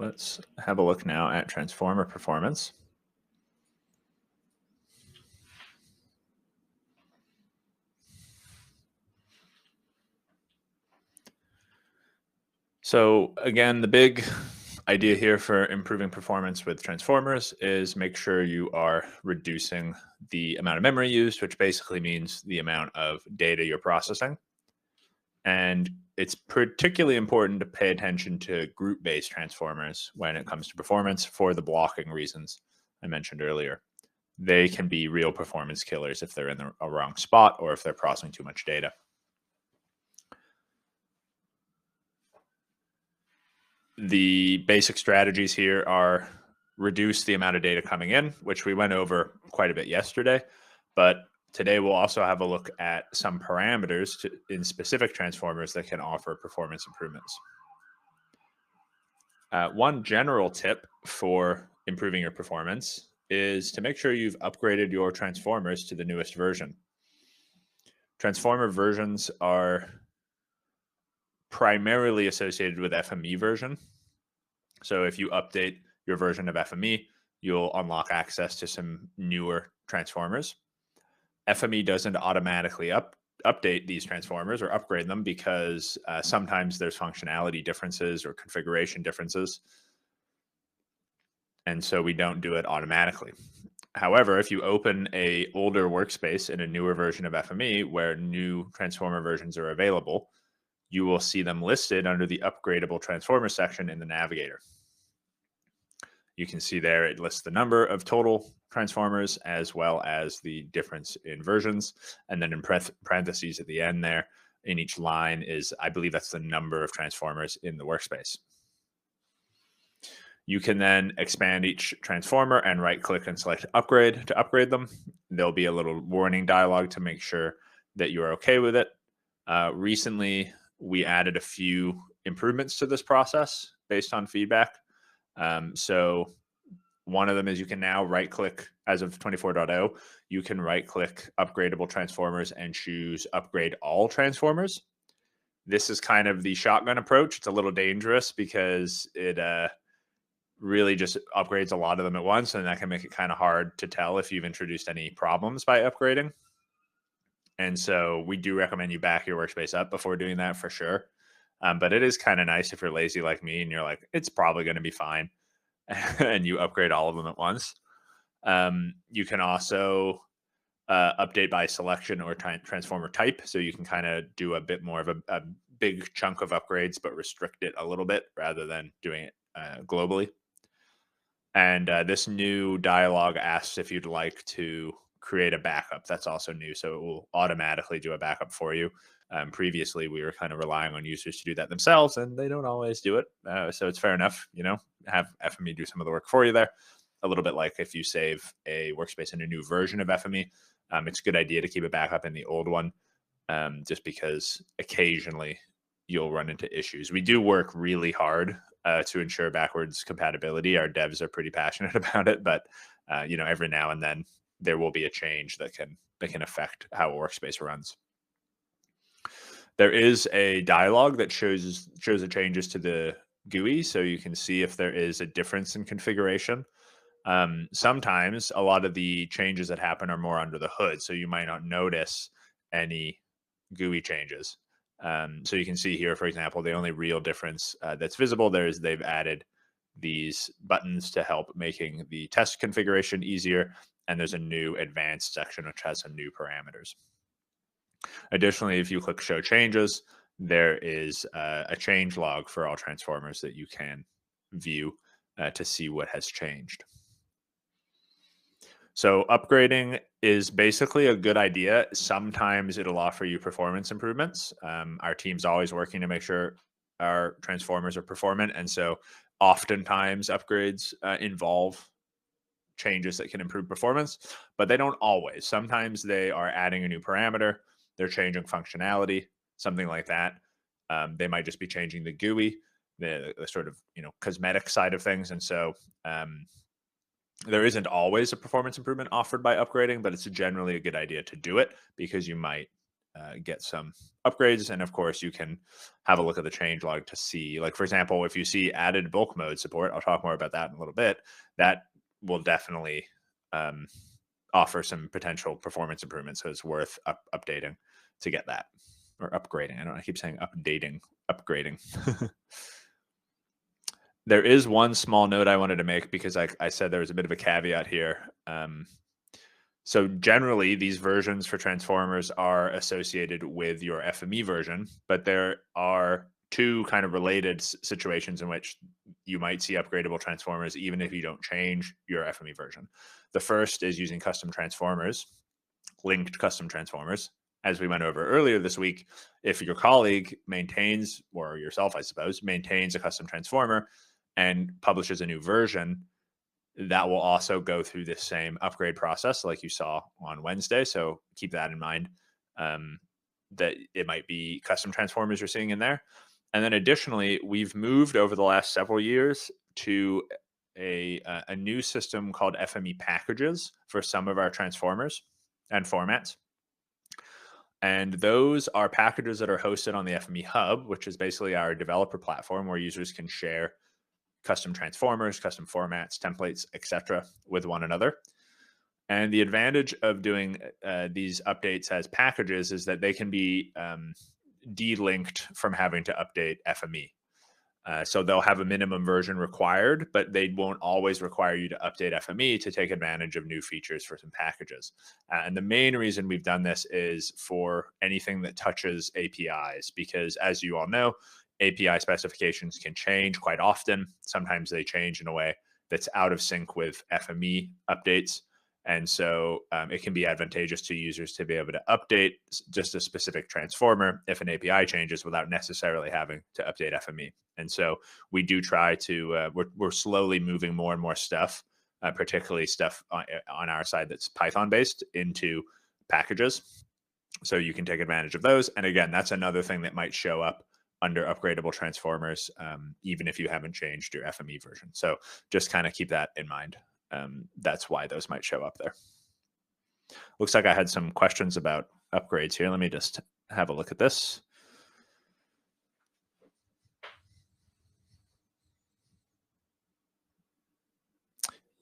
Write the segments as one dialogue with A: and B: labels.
A: Let's have a look now at transformer performance. So again, the big idea here for improving performance with transformers is make sure you are reducing the amount of memory used, which basically means the amount of data you're processing. And it's particularly important to pay attention to group-based transformers when it comes to performance for the blocking reasons I mentioned earlier. They can be real performance killers if they're in a wrong spot or if they're processing too much data. The basic strategies here are reduce the amount of data coming in, which we went over quite a bit yesterday. But today we'll also have a look at some parameters in specific transformers that can offer performance improvements. One general tip for improving your performance is to make sure you've upgraded your transformers to the newest version. Transformer versions are primarily associated with FME version. So if you update your version of FME, you'll unlock access to some newer transformers. FME doesn't automatically update these transformers or upgrade them because sometimes there's functionality differences or configuration differences. And so we don't do it automatically. However, if you open a older workspace in a newer version of FME where new transformer versions are available, you will see them listed under the upgradable transformer section in the navigator. You can see there it lists the number of total transformers as well as the difference in versions. And then in parentheses at the end there, in each line is, I believe that's the number of transformers in the workspace. You can then expand each transformer and right-click and select upgrade to upgrade them. There'll be a little warning dialog to make sure that you're okay with it. Recently, we added a few improvements to this process based on feedback. So one of them is you can now right-click, as of 24.0, you can right-click upgradable transformers and choose upgrade all transformers. This is kind of the shotgun approach. It's a little dangerous because it really just upgrades a lot of them at once, and that can make it kind of hard to tell if you've introduced any problems by upgrading. And so we do recommend you back your workspace up before doing that for sure. But it is kind of nice if you're lazy like me and you're like, it's probably going to be fine. And you upgrade all of them at once. You can also update by selection or transformer type. So you can kind of do a bit more of a big chunk of upgrades, but restrict it a little bit rather than doing it globally. And this new dialog asks if you'd like to create a backup. That's also new. So it will automatically do a backup for you. Previously, we were kind of relying on users to do that themselves, and they don't always do it. So it's fair enough, have FME do some of the work for you there. A little bit like if you save a workspace in a new version of FME, it's a good idea to keep it back up in the old one, just because occasionally you'll run into issues. We do work really hard to ensure backwards compatibility. Our devs are pretty passionate about it, but every now and then there will be a change that can affect how a workspace runs. There is a dialog that shows the changes to the GUI, so you can see if there is a difference in configuration. Sometimes a lot of the changes that happen are more under the hood, so you might not notice any GUI changes. So you can see here, for example, the only real difference that's visible there is they've added these buttons to help making the test configuration easier. And there's a new advanced section, which has some new parameters. Additionally, if you click show changes, there is a change log for all transformers that you can view to see what has changed. So upgrading is basically a good idea. Sometimes it'll offer you performance improvements. Our team's always working to make sure our transformers are performant. And so oftentimes upgrades involve changes that can improve performance, but they don't always. Sometimes they are adding a new parameter, they're changing functionality, something like that. They might just be changing the GUI, the sort of cosmetic side of things. And so there isn't always a performance improvement offered by upgrading, but it's generally a good idea to do it because you might get some upgrades. And of course, you can have a look at the changelog to see, like, for example, if you see added bulk mode support, I'll talk more about that in a little bit, that will definitely offer some potential performance improvements. So it's worth updating to get that, or upgrading. I don't know, I keep saying upgrading. There is one small note I wanted to make, because I said there was a bit of a caveat here. So generally, these versions for transformers are associated with your FME version, but there are two kind of related situations in which you might see upgradable transformers even if you don't change your FME version. The first is using custom transformers, linked custom transformers. As we went over earlier this week, if your colleague maintains, or yourself, I suppose, maintains a custom transformer and publishes a new version, that will also go through this same upgrade process like you saw on Wednesday. So keep that in mind, that it might be custom transformers you're seeing in there. And then additionally, we've moved over the last several years to a new system called FME packages for some of our transformers and formats. And those are packages that are hosted on the FME Hub, which is basically our developer platform where users can share custom transformers, custom formats, templates, etc. with one another. And the advantage of doing these updates as packages is that they can be de-linked from having to update FME. So they'll have a minimum version required, but they won't always require you to update FME to take advantage of new features for some packages. And the main reason we've done this is for anything that touches APIs, because as you all know, API specifications can change quite often. Sometimes they change in a way that's out of sync with FME updates. And so it can be advantageous to users to be able to update just a specific transformer if an API changes without necessarily having to update FME. And so we do try to, we're slowly moving more and more stuff, particularly stuff on our side that's Python based, into packages. So you can take advantage of those. And again, that's another thing that might show up under upgradable transformers, even if you haven't changed your FME version. So just kind of keep that in mind. That's why those might show up there. Looks like I had some questions about upgrades here. Let me just have a look at this.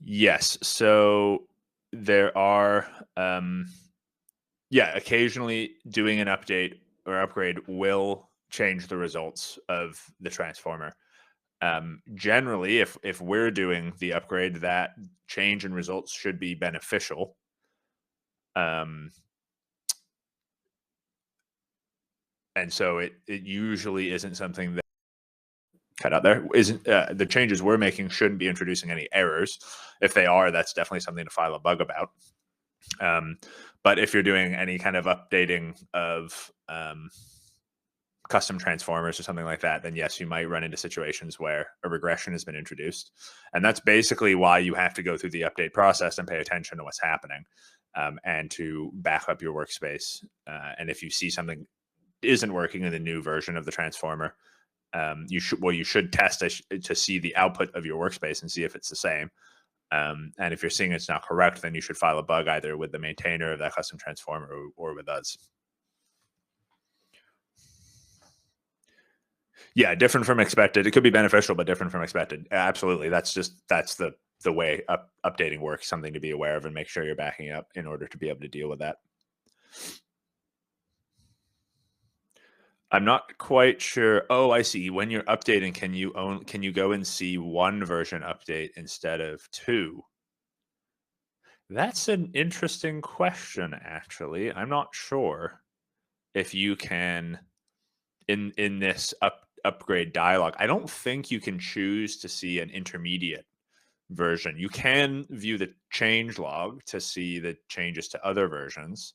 A: Yes, so there are, occasionally doing an update or upgrade will change the results of the transformer. Generally, if we're doing the upgrade, that change in results should be beneficial. And so it usually isn't something that cut out there isn't the changes we're making shouldn't be introducing any errors. If they are, that's definitely something to file a bug about. But if you're doing any kind of updating of custom transformers or something like that, then yes, you might run into situations where a regression has been introduced. And that's basically why you have to go through the update process and pay attention to what's happening, and to back up your workspace. And if you see something isn't working in the new version of the transformer, you should test to see the output of your workspace and see if it's the same. And if you're seeing it's not correct, then you should file a bug either with the maintainer of that custom transformer or with us. Yeah, different from expected. It could be beneficial, but different from expected. Absolutely. That's the way updating works, something to be aware of and make sure you're backing up in order to be able to deal with that. I'm not quite sure. Oh, I see. When you're updating, can you go and see one version update instead of two? That's an interesting question, actually. I'm not sure if you can in this upgrade dialog. I don't think you can choose to see an intermediate version. You can view the change log to see the changes to other versions,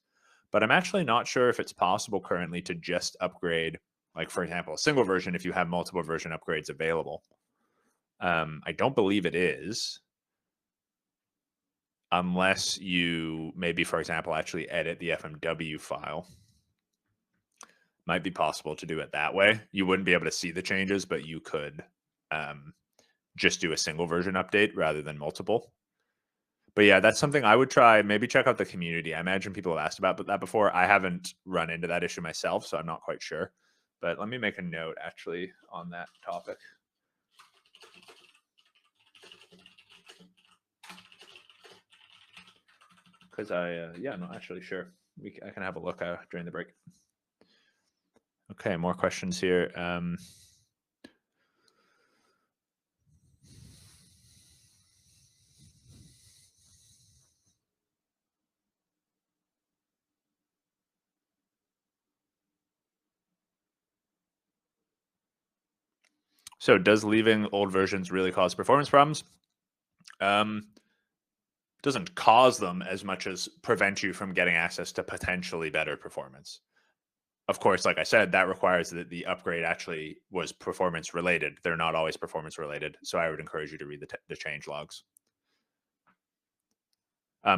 A: but I'm actually not sure if it's possible currently to just upgrade, like, for example, a single version if you have multiple version upgrades available. I don't believe it is, unless you maybe, for example, actually edit the FMW file. Might be possible to do it that way. You wouldn't be able to see the changes, but you could just do a single version update rather than multiple. But yeah, that's something I would try. Maybe check out the community. I imagine people have asked about that before. I haven't run into that issue myself, so I'm not quite sure. But let me make a note actually on that topic. Because I'm not actually sure. I can have a look during the break. Okay, more questions here. So does leaving old versions really cause performance problems? Doesn't cause them as much as prevent you from getting access to potentially better performance. Of course, like I said, that requires that the upgrade actually was performance related. They're not always performance related. So I would encourage you to read the change logs.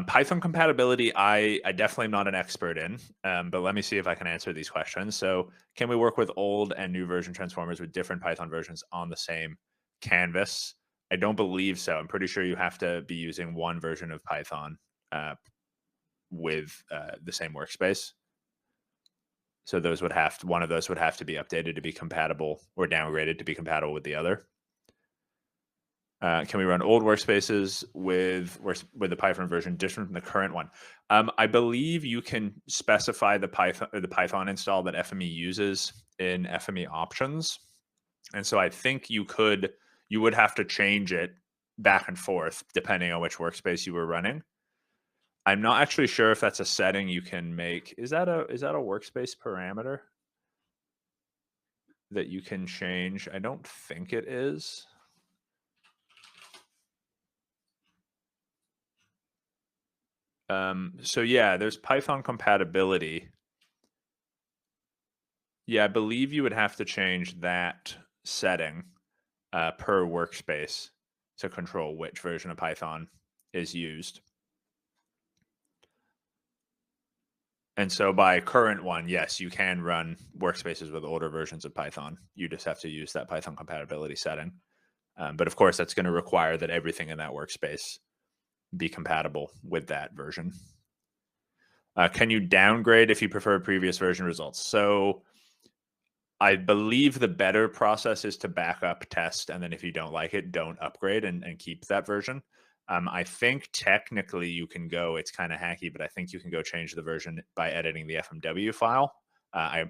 A: Python compatibility, I definitely am not an expert in, but let me see if I can answer these questions. So can we work with old and new version transformers with different Python versions on the same canvas? I don't believe so. I'm pretty sure you have to be using one version of Python with the same workspace. So one of those would have to be updated to be compatible or downgraded to be compatible with the other. Can we run old workspaces with the Python version different from the current one? I believe you can specify the Python install that FME uses in FME options, and so I think you would have to change it back and forth depending on which workspace you were running. I'm not actually sure if that's a setting you can make. Is that a workspace parameter that you can change? I don't think it is. So yeah, there's Python compatibility. Yeah, I believe you would have to change that setting per workspace to control which version of Python is used. And so by current one, yes, you can run workspaces with older versions of Python. You just have to use that Python compatibility setting. But of course, that's going to require that everything in that workspace be compatible with that version. Can you downgrade if you prefer previous version results? So I believe the better process is to back up, test, and then if you don't like it, don't upgrade and keep that version. I think technically you can go, it's kind of hacky, but I think you can go change the version by editing the FMW file. I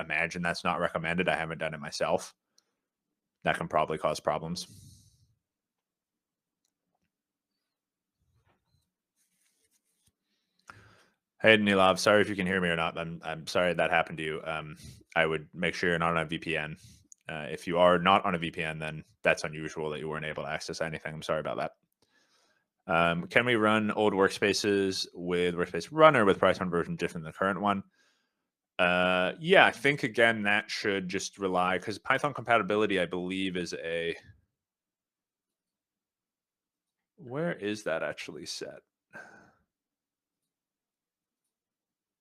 A: imagine that's not recommended. I haven't done it myself. That can probably cause problems. Hey, Nilab, sorry if you can hear me or not. I'm sorry that happened to you. I would make sure you're not on a VPN. If you are not on a VPN, then that's unusual that you weren't able to access anything. I'm sorry about that. Can we run old workspaces with Workspace Runner with Python version different than the current one? Yeah, I think again that should just rely because Python compatibility, I believe, is a. Where is that actually set?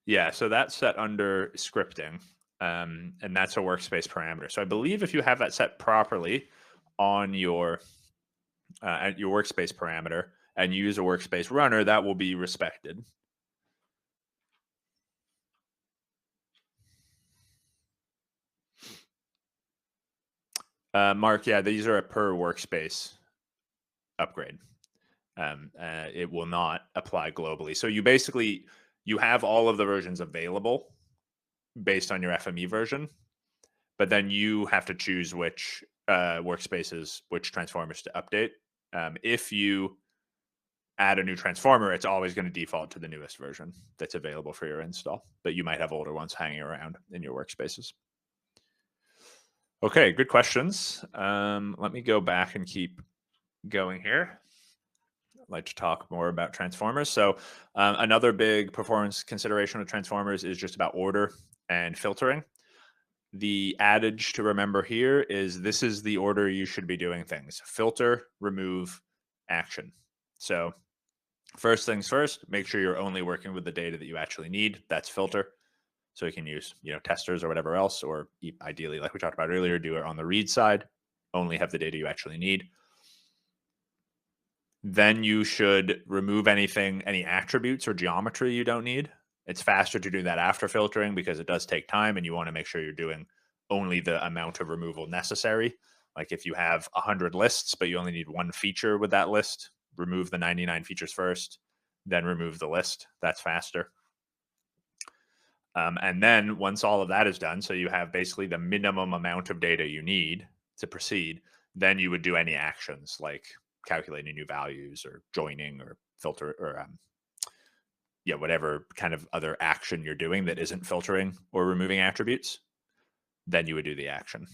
A: Yeah, so that's set under scripting, and that's a workspace parameter. So I believe if you have that set properly on your at your workspace parameter and you use a workspace runner, that will be respected. Mark, yeah, these are a per workspace upgrade. It will not apply globally. So you have all of the versions available based on your FME version, but then you have to choose which workspaces, which transformers to update. If you add a new transformer, it's always going to default to the newest version that's available for your install, but you might have older ones hanging around in your workspaces. Okay, good questions. Let me go back and keep going here. I'd like to talk more about transformers. So another big performance consideration with transformers is just about order and filtering. The adage to remember here is this is the order you should be doing things: filter, remove, action. So first things first, make sure you're only working with the data that you actually need. That's filter. So you can use, testers or whatever else, or ideally, like we talked about earlier, do it on the read side. Only have the data you actually need. Then you should remove any attributes or geometry you don't need. It's faster to do that after filtering because it does take time and you want to make sure you're doing only the amount of removal necessary. Like if you have 100 lists, but you only need one feature with that list, remove the 99 features first, then remove the list. That's faster. And then once all of that is done, so you have basically the minimum amount of data you need to proceed, then you would do any actions like calculating new values or joining or filter or whatever kind of other action you're doing that isn't filtering or removing attributes. Then you would do the action.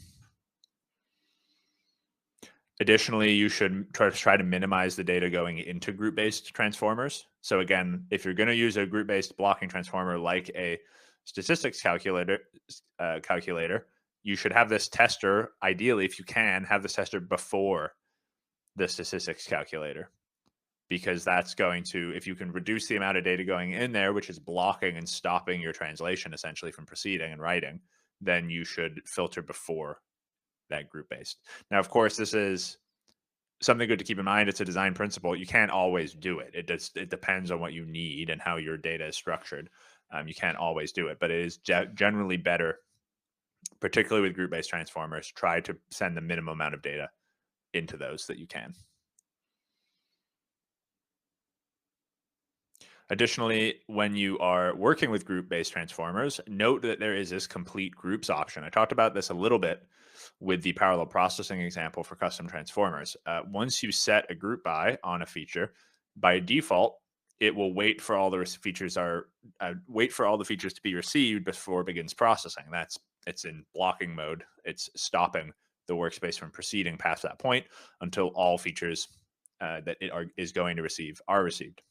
A: Additionally, you should try to minimize the data going into group-based transformers. So again, if you're going to use a group-based blocking transformer like a statistics calculator, you should have this tester, ideally, if you can, have this tester before the statistics calculator. Because that's going to, if you can reduce the amount of data going in there, which is blocking and stopping your translation essentially from proceeding and writing, then you should filter before that group based. Now, of course, this is something good to keep in mind. It's a design principle. You can't always do it. It depends on what you need and how your data is structured. You can't always do it, but it is generally better, particularly with group based transformers, try to send the minimum amount of data into those that you can. Additionally, when you are working with group-based transformers, note that there is this complete groups option. I talked about this a little bit with the parallel processing example for custom transformers. Once you set a group by on a feature, by default, it will wait for all the features to be received before it begins processing. It's in blocking mode. It's stopping the workspace from proceeding past that point until all features that it is going to receive are received.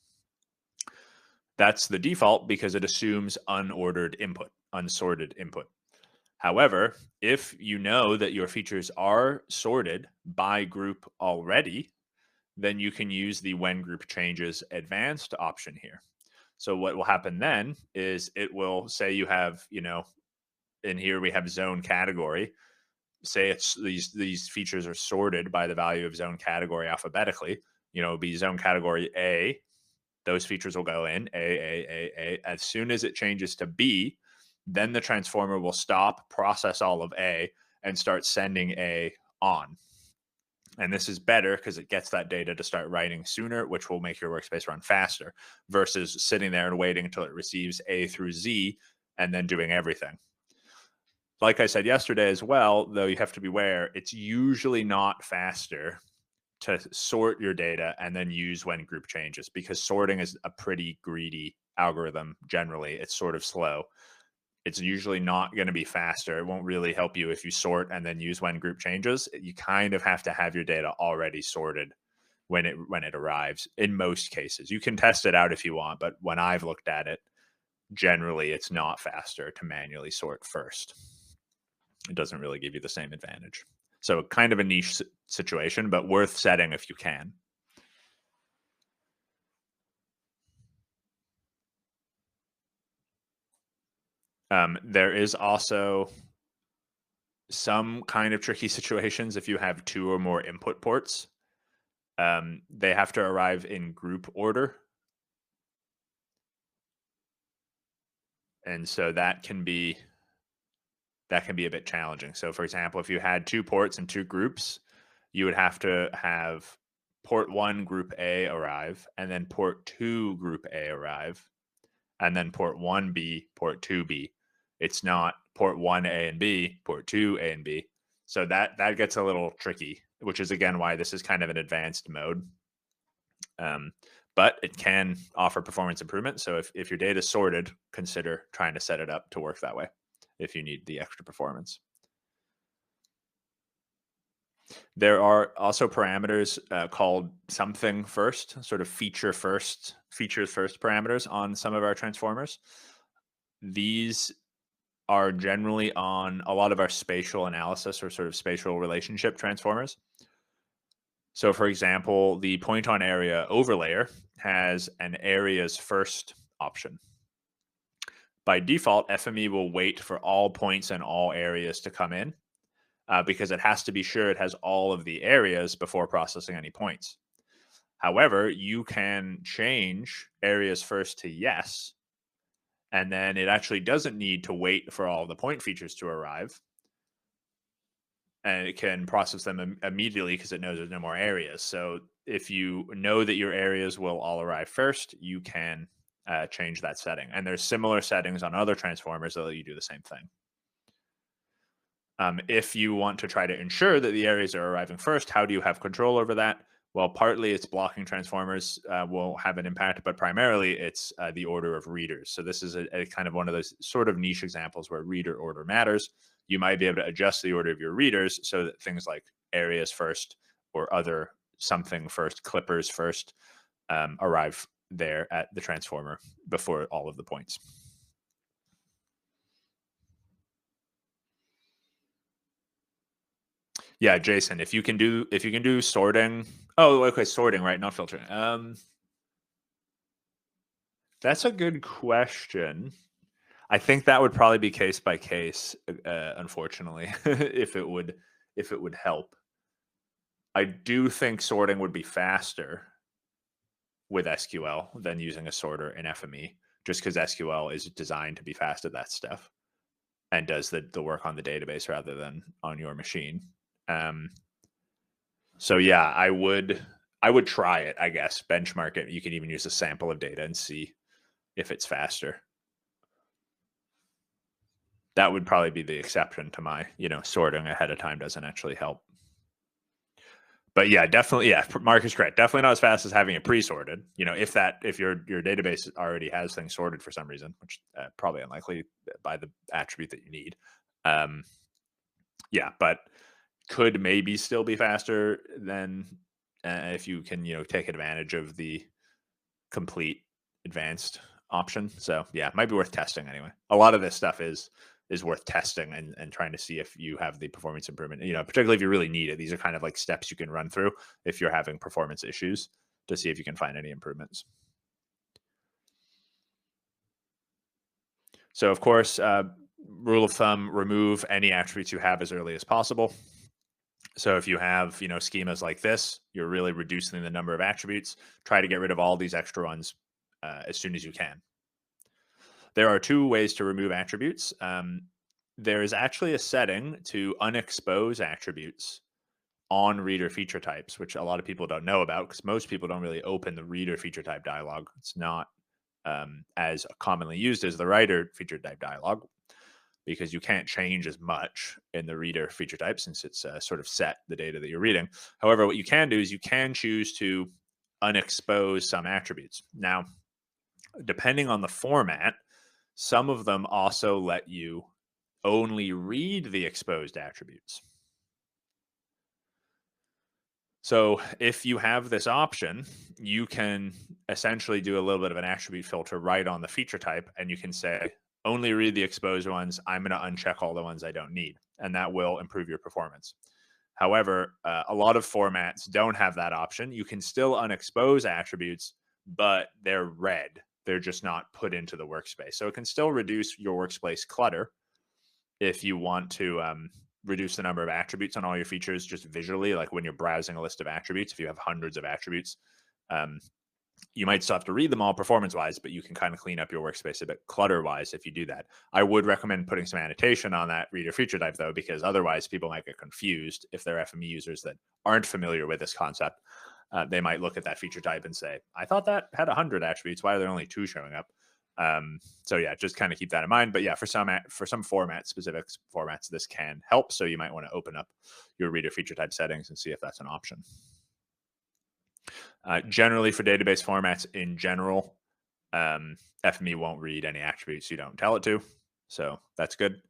A: That's the default because it assumes unordered input, unsorted input. However, if you know that your features are sorted by group already, then you can use the when group changes advanced option here. So what will happen then is it will say you have, in here we have zone category. Say it's these features are sorted by the value of zone category alphabetically. It'll be zone category A. Those features will go in A. As soon as it changes to B, then the transformer will stop, process all of A, and start sending A on. And this is better because it gets that data to start writing sooner, which will make your workspace run faster versus sitting there and waiting until it receives A through Z and then doing everything. Like I said yesterday as well, though, you have to beware, it's usually not faster to sort your data and then use when group changes because sorting is a pretty greedy algorithm. Generally, it's sort of slow. It's usually not going to be faster. It won't really help you if you sort and then use when group changes. You kind of have to have your data already sorted when it arrives. In most cases, you can test it out if you want, but when I've looked at it, generally it's not faster to manually sort first. It doesn't really give you the same advantage. So kind of a niche situation, but worth setting if you can. There is also some kind of tricky situations if you have 2 or more input ports. They have to arrive in group order. And so that can be a bit challenging. So for example, if you had 2 ports and 2 groups, you would have to have port 1 group A arrive, and then port 2 group A arrive, and then port 1B, port 2B. It's not port 1A and B, port 2A and B. So that gets a little tricky, which is again why this is kind of an advanced mode. But it can offer performance improvement. So if your data is sorted, consider trying to set it up to work that way if you need the extra performance. There are also parameters called something first, sort of features first parameters on some of our transformers. These are generally on a lot of our spatial analysis or sort of spatial relationship transformers. So for example, the point on area overlayer has an areas first option. By default, FME will wait for all points and all areas to come in because it has to be sure it has all of the areas before processing any points. However, you can change areas first to yes, and then it actually doesn't need to wait for all the point features to arrive. And it can process them immediately because it knows there's no more areas. So if you know that your areas will all arrive first, you can change that setting. And there's similar settings on other transformers that let you do the same thing. If you want to try to ensure that the areas are arriving first, how do you have control over that? Well, partly it's blocking transformers will have an impact, but primarily it's the order of readers. So this is a kind of one of those sort of niche examples where reader order matters. You might be able to adjust the order of your readers so that things like areas first or other something first, clippers first, arrive there at the transformer before all of the points. Yeah, Jason, if you can do sorting. Oh, okay, sorting, right? Not filtering. That's a good question. I think that would probably be case by case, unfortunately, if it would help. I do think sorting would be faster with SQL than using a sorter in FME, just because SQL is designed to be fast at that stuff and does the work on the database rather than on your machine. So yeah, I would try it, I guess. Benchmark it. You can even use a sample of data and see if it's faster. That would probably be the exception to my, sorting ahead of time doesn't actually help. But yeah, definitely, yeah, Mark is correct. Definitely not as fast as having it pre-sorted. If your database already has things sorted for some reason, which probably unlikely by the attribute that you need. Yeah, but could maybe still be faster than if you can, take advantage of the complete advanced option. So yeah, it might be worth testing anyway. A lot of this stuff is worth testing and trying to see if you have the performance improvement, particularly if you really need it. These are kind of like steps you can run through if you're having performance issues to see if you can find any improvements. So of course, rule of thumb, remove any attributes you have as early as possible. So if you have, schemas like this, you're really reducing the number of attributes. Try to get rid of all these extra ones as soon as you can. There are two ways to remove attributes. There is actually a setting to unexpose attributes on reader feature types, which a lot of people don't know about because most people don't really open the reader feature type dialog. It's not as commonly used as the writer feature type dialog because you can't change as much in the reader feature type since it's sort of set the data that you're reading. However, what you can do is you can choose to unexpose some attributes. Now, depending on the format, some of them also let you only read the exposed attributes. So if you have this option, you can essentially do a little bit of an attribute filter right on the feature type, and you can say, only read the exposed ones. I'm going to uncheck all the ones I don't need, and that will improve your performance. However, a lot of formats don't have that option. You can still unexpose attributes, but they're red. They're just not put into the workspace. So it can still reduce your workspace clutter if you want to reduce the number of attributes on all your features just visually, like when you're browsing a list of attributes. If you have hundreds of attributes, you might still have to read them all performance-wise, but you can kind of clean up your workspace a bit clutter-wise if you do that. I would recommend putting some annotation on that reader feature type, though, because otherwise people might get confused if they're FME users that aren't familiar with this concept. They might look at that feature type and say, I thought that had 100 attributes. Why are there only 2 showing up? So yeah, just kind of keep that in mind. But yeah, for some specific formats, this can help. So you might want to open up your reader feature type settings and see if that's an option. Generally, for database formats in general, FME won't read any attributes you don't tell it to. So that's good.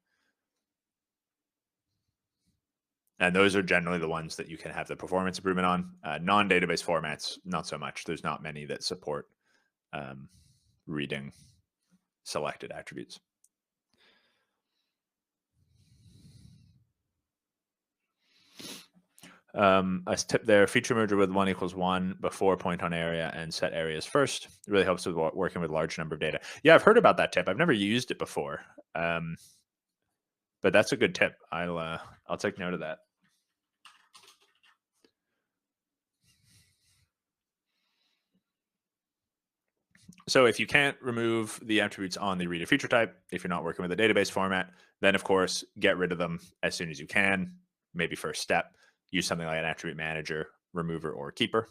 A: And those are generally the ones that you can have the performance improvement on. Non-database formats, not so much. There's not many that support reading selected attributes. A tip there, feature merger with 1 = 1 before point on area and set areas first. It really helps with working with a large number of data. Yeah, I've heard about that tip. I've never used it before. But that's a good tip. I'll take note of that. So if you can't remove the attributes on the reader feature type, if you're not working with a database format, then of course, get rid of them as soon as you can. Maybe first step, use something like an attribute manager, remover, or keeper.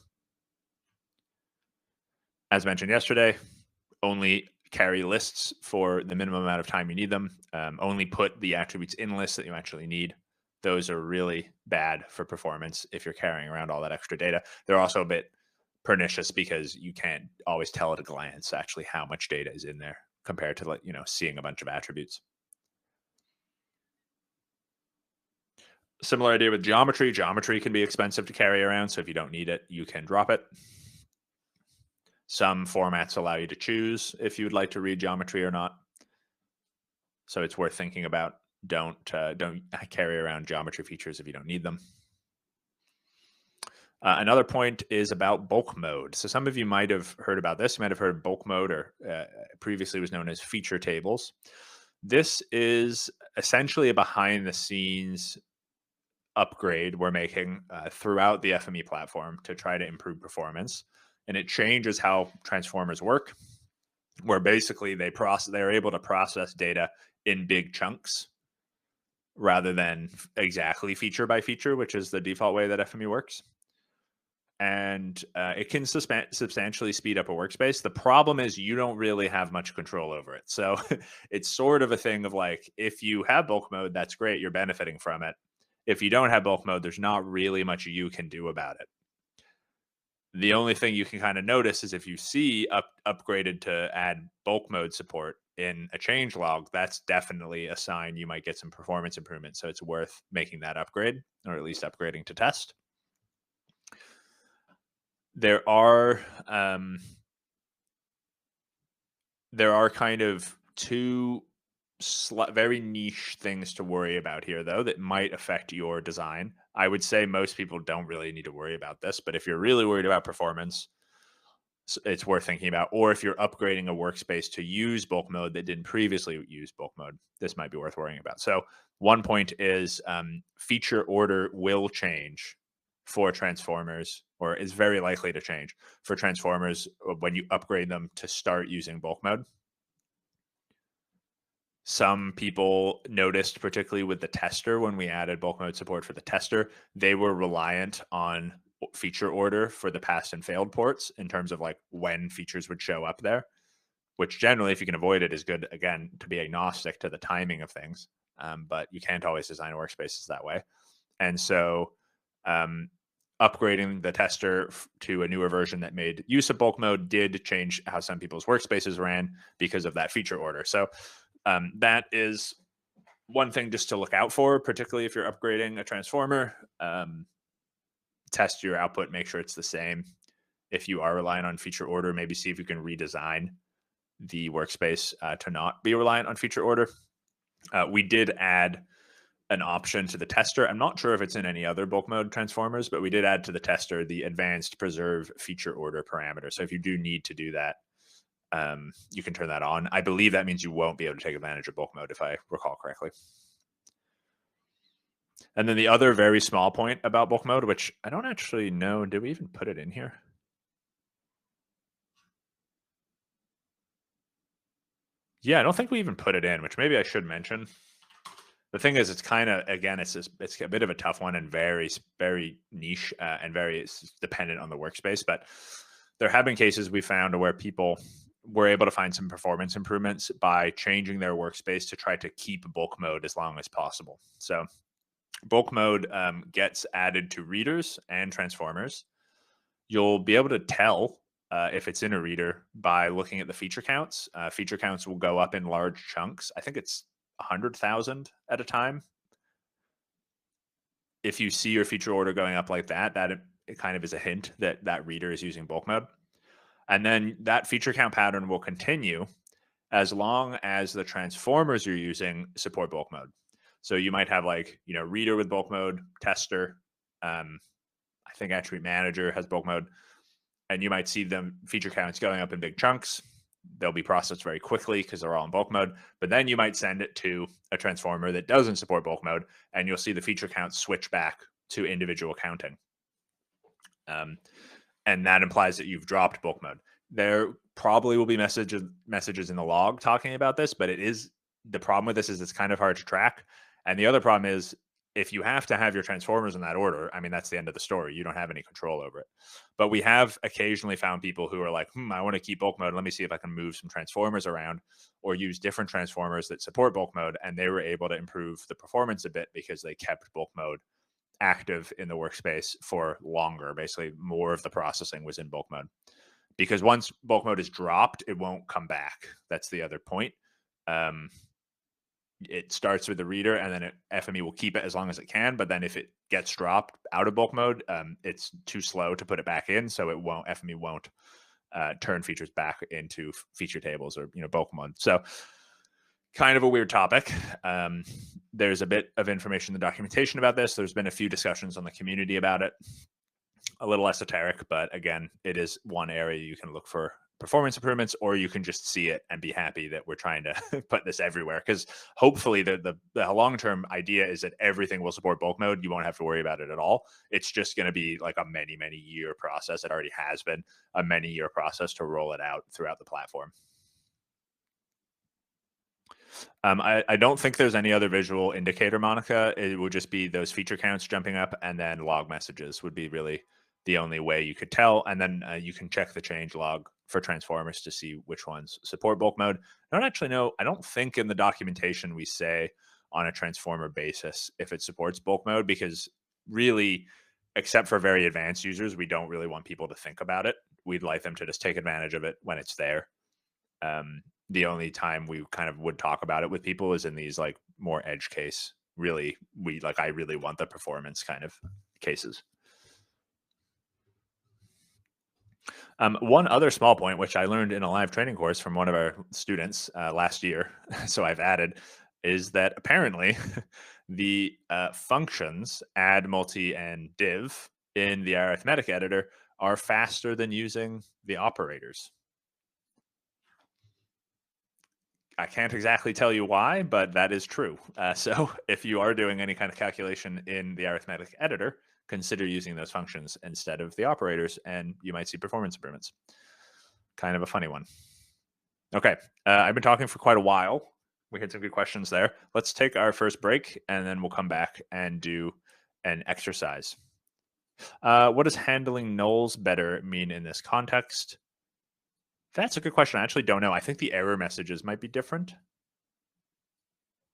A: As mentioned yesterday, only carry lists for the minimum amount of time you need them. Only put the attributes in lists that you actually need. Those are really bad for performance if you're carrying around all that extra data. They're also a bit pernicious because you can't always tell at a glance actually how much data is in there compared to, like, seeing a bunch of attributes. Similar idea with geometry. Geometry can be expensive to carry around, so if you don't need it, you can drop it. Some formats allow you to choose if you would like to read geometry or not, so it's worth thinking about. Don't carry around geometry features if you don't need them. Another point is about bulk mode. So some of you might have heard about this. You might have heard bulk mode, or previously was known as feature tables. This is essentially a behind the scenes upgrade we're making throughout the FME platform to try to improve performance. And it changes how transformers work, where basically they're able to process data in big chunks rather than exactly feature by feature, which is the default way that FME works. And it can substantially speed up a workspace. The problem is you don't really have much control over it. So it's sort of a thing of like, if you have bulk mode, that's great. You're benefiting from it. If you don't have bulk mode, there's not really much you can do about it. The only thing you can kind of notice is if you see upgraded to add bulk mode support in a change log, that's definitely a sign you might get some performance improvement. So it's worth making that upgrade, or at least upgrading to test. There are kind of two very niche things to worry about here, though, that might affect your design. I would say most people don't really need to worry about this, but if you're really worried about performance, it's worth thinking about. Or if you're upgrading a workspace to use bulk mode that didn't previously use bulk mode, this might be worth worrying about. So one point is feature order will change for transformers, or is very likely to change for transformers when you upgrade them to start using bulk mode. Some people noticed, particularly with the tester, when we added bulk mode support for the tester, they were reliant on feature order for the passed and failed ports in terms of like when features would show up there, which generally, if you can avoid it, is good, again, to be agnostic to the timing of things. But you can't always design workspaces that way. And so upgrading the tester to a newer version that made use of bulk mode did change how some people's workspaces ran because of that feature order. So that is one thing just to look out for, particularly if you're upgrading a transformer. Test your output, make sure it's the same. If you are relying on feature order, maybe see if you can redesign the workspace to not be reliant on feature order. We did add an option to the tester. I'm not sure if it's in any other bulk mode transformers, but we did add to the tester the advanced preserve feature order parameter. So if you do need to do that, you can turn that on. I believe that means you won't be able to take advantage of bulk mode, if I recall correctly. And then the other very small point about bulk mode, which I don't actually know, did we even put it in here? Yeah, I don't think we even put it in, which maybe I should mention. The thing is, it's kind of, again, it's a bit of a tough one and very, very niche and very dependent on the workspace. But there have been cases we found where people were able to find some performance improvements by changing their workspace to try to keep bulk mode as long as possible. So bulk mode gets added to readers and transformers. You'll be able to tell if it's in a reader by looking at the feature counts. Feature counts will go up in large chunks. I think it's 100,000 at a time. If you see your feature order going up like that, it kind of is a hint that that reader is using bulk mode. And then that feature count pattern will continue as long as the transformers you're using support bulk mode. So you might have like, reader with bulk mode, tester. I think attribute manager has bulk mode, and you might see them feature counts going up in big chunks. They'll be processed very quickly because they're all in bulk mode. But then you might send it to a transformer that doesn't support bulk mode, and you'll see the feature counts switch back to individual counting. And that implies that you've dropped bulk mode. There probably will be messages in the log talking about this, but the problem with this is it's kind of hard to track. And the other problem is if you have to have your transformers in that order, I mean, that's the end of the story. You don't have any control over it. But we have occasionally found people who are like, I want to keep bulk mode. Let me see if I can move some transformers around or use different transformers that support bulk mode. And they were able to improve the performance a bit because they kept bulk mode active in the workspace for longer. Basically, more of the processing was in bulk mode. Because once bulk mode is dropped, it won't come back. That's the other point. It starts with the reader, and then FME will keep it as long as it can. But then if it gets dropped out of bulk mode, it's too slow to put it back in, so FME won't turn features back into feature tables or bulk mode. So kind of a weird topic. There's a bit of information in the documentation about this. There's been a few discussions on the community about it. A little esoteric, but again, it is one area you can look for performance improvements, or you can just see it and be happy that we're trying to put this everywhere. Because hopefully the long-term idea is that everything will support bulk mode. You won't have to worry about it at all. It's just going to be like a many year process. It already has been a many year process to roll it out throughout the platform. I don't think there's any other visual indicator, Monica. It would just be those feature counts jumping up, and then log messages would be really the only way you could tell. And then you can check the change log for transformers to see which ones support bulk mode. I don't actually know. I don't think in the documentation we say on a transformer basis if it supports bulk mode, because really, except for very advanced users, we don't really want people to think about it. We'd like them to just take advantage of it when it's there. The only time we kind of would talk about it with people is in these like more edge case. Really, I really want the performance kind of cases. One other small point, which I learned in a live training course from one of our students last year, so I've added, is that apparently the functions add, multi, and div in the arithmetic editor are faster than using the operators. I can't exactly tell you why, but that is true. So if you are doing any kind of calculation in the arithmetic editor, consider using those functions instead of the operators, and you might see performance improvements. Kind of a funny one. Okay, I've been talking for quite a while. We had some good questions there. Let's take our first break, and then we'll come back and do an exercise. What does handling nulls better mean in this context? That's a good question. I actually don't know. I think the error messages might be different,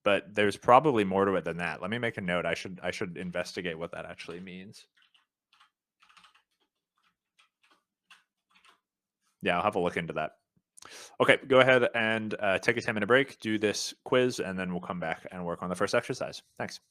A: but there's probably more to it than that. Let me make a note. I should investigate what that actually means. Yeah, I'll have a look into that. Okay, go ahead and take a 10-minute break, do this quiz, and then we'll come back and work on the first exercise. Thanks.